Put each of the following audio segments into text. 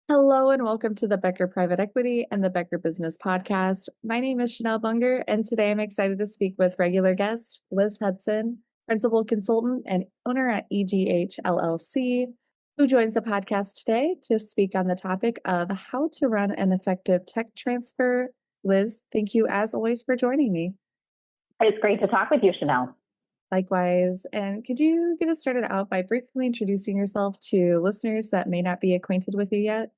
Hello and welcome to the Becker Private Equity and the Becker Business Podcast. My name is Chanel Bunger, and today I'm excited to speak with regular guest Liz Hutson, principal consultant and owner at EGH LLC, who joins the podcast today to speak on the topic of how to run an effective tech transfer. Liz, thank you as always for joining me. It's great to talk with you, Chanel. Likewise. And could you get us started out by briefly introducing yourself to listeners that may not be acquainted with you yet?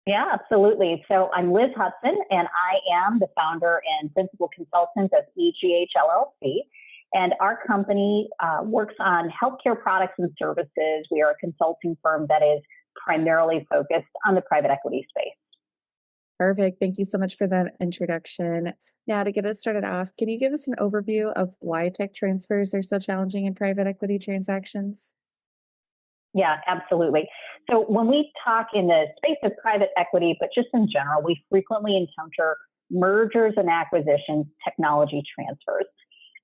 Yeah, absolutely. So I'm Liz Hutson, and I am the founder and principal consultant of EGH LLC. And our company works on healthcare products and services. We are a consulting firm that is primarily focused on the private equity space. Perfect. Thank you so much for that introduction. Now, to get us started off, can you give us an overview of why tech transfers are so challenging in private equity transactions? Yeah, absolutely. So when we talk in the space of private equity, but just in general, we frequently encounter mergers and acquisitions, technology transfers.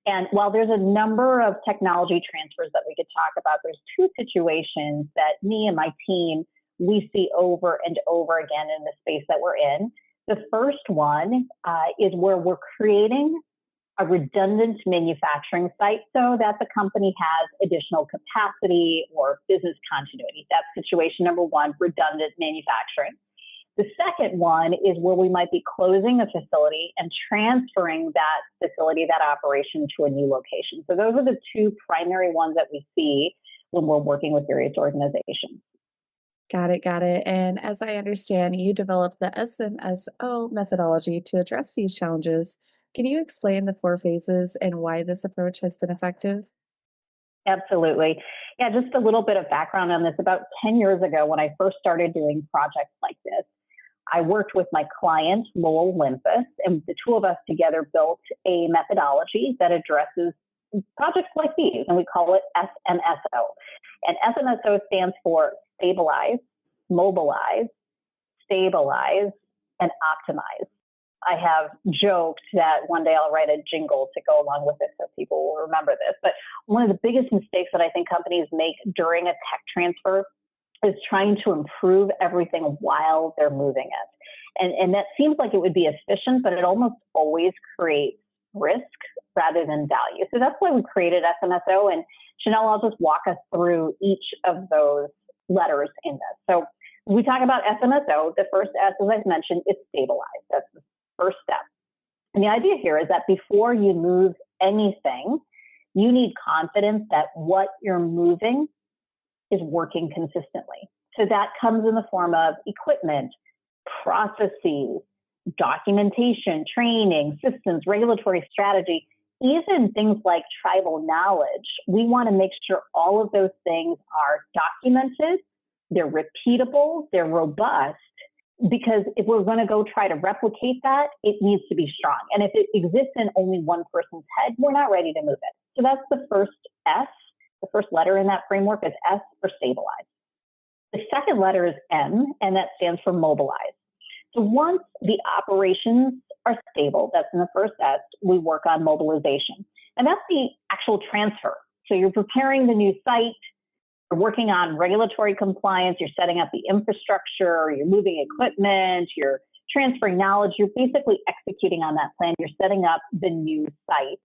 And while there's a number of technology transfers that we could talk about, there's two situations that me and my team, we see over and over again in the space that we're in. The first one is where we're creating a redundant manufacturing site so that the company has additional capacity or business continuity. That's situation number one, redundant manufacturing. The second one is where we might be closing a facility and transferring that facility, that operation to a new location. So those are the two primary ones that we see when we're working with various organizations. Got it. Got it. And as I understand, you developed the SMSO methodology to address these challenges. Can you explain the four phases and why this approach has been effective? Absolutely. Yeah, just a little bit of background on this. About 10 years ago, when I first started doing projects like this, I worked with my client, Lowell Olympus, and the two of us together built a methodology that addresses projects like these, and we call it SMSO. And SMSO stands for stabilize, mobilize, stabilize, and optimize. I have joked that one day I'll write a jingle to go along with it so people will remember this. But one of the biggest mistakes that I think companies make during a tech transfer is trying to improve everything while they're moving it. And that seems like it would be efficient, but it almost always creates risk rather than value. So that's why we created SMSO. And Chanel, I'll just walk us through each of those letters in this. So when we talk about SMSO, the first S, as I've mentioned, is stabilize. That's the first step. And the idea here is that before you move anything, you need confidence that what you're moving is working consistently. So that comes in the form of equipment, processes, documentation, training, systems, regulatory strategy, even things like tribal knowledge. We want to make sure all of those things are documented, they're repeatable, they're robust, because if we're going to go try to replicate that, it needs to be strong. And if it exists in only one person's head, we're not ready to move it. So that's the first S. The first letter in that framework is S for stabilize. The second letter is M, and that stands for mobilize. So once the operations are stable, that's in the first S, we work on mobilization. And that's the actual transfer. So you're preparing the new site, you're working on regulatory compliance, you're setting up the infrastructure, you're moving equipment, you're transferring knowledge, you're basically executing on that plan, you're setting up the new site,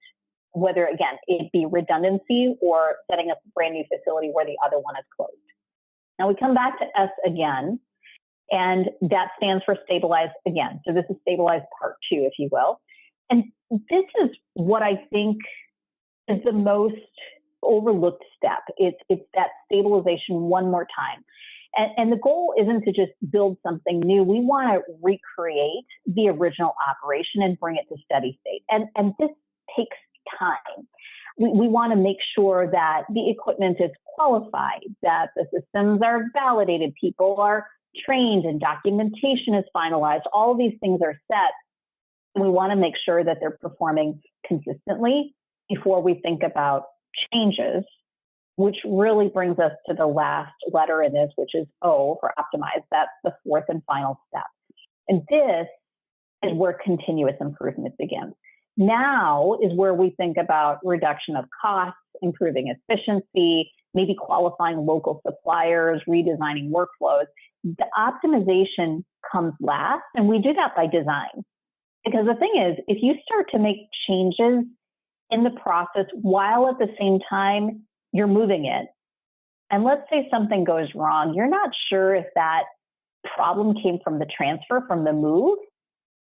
whether, again, it be redundancy or setting up a brand new facility where the other one is closed. Now we come back to S again, and that stands for stabilize again. So this is stabilize part two, if you will. And this is what I think is the most overlooked step. It's that stabilization one more time. And the goal isn't to just build something new. We want to recreate the original operation and bring it to steady state. And this takes time. We want to make sure that the equipment is qualified, that the systems are validated, people are trained, and documentation is finalized. All of these things are set. We want to make sure that they're performing consistently before we think about changes, which really brings us to the last letter in this, which is O for optimize. That's the fourth and final step. And this is where continuous improvement begins. Now is where we think about reduction of costs, improving efficiency, maybe qualifying local suppliers, redesigning workflows. the optimization comes last, and we do that by design. Because the thing is, if you start to make changes in the process while at the same time you're moving it, and let's say something goes wrong, you're not sure if that problem came from the transfer, from the move,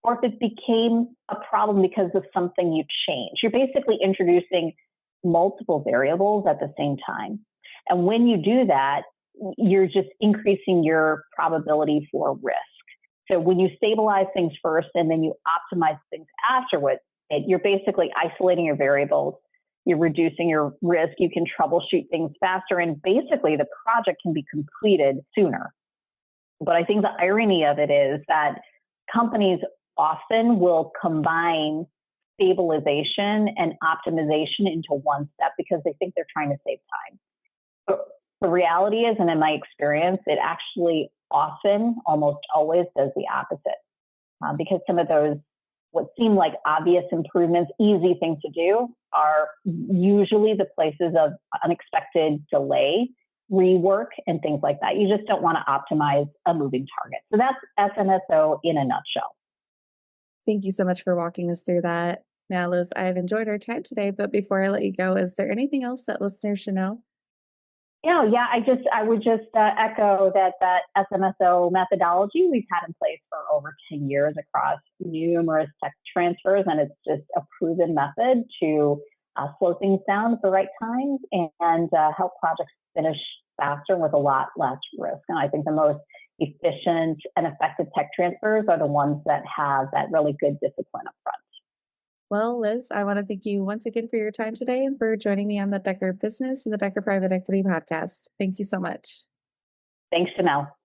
or if it became a problem because of something you changed. You're basically introducing multiple variables at the same time. And when you do that, you're just increasing your probability for risk. So when you stabilize things first and then you optimize things afterwards, you're basically isolating your variables, you're reducing your risk, you can troubleshoot things faster, and basically the project can be completed sooner. But I think the irony of it is that companies often will combine stabilization and optimization into one step because they think they're trying to save time. But the reality is, and in my experience, it actually often, almost always, does the opposite. Because some of those, what seem like obvious improvements, easy things to do, are usually the places of unexpected delay, rework, and things like that. You just don't want to optimize a moving target. So that's SMSO in a nutshell. Thank you so much for walking us through that. Now, Liz, I've enjoyed our time today, but before I let you go, is there anything else that listeners should know? Yeah. I would just echo that SMSO methodology we've had in place for over 10 years across numerous tech transfers, and it's just a proven method to slow things down at the right times and help projects finish faster with a lot less risk. And I think the most efficient and effective tech transfers are the ones that have that really good discipline up front. Well, Liz, I want to thank you once again for your time today and for joining me on the Becker Business and the Becker Private Equity podcast. Thank you so much. Thanks, Chanel.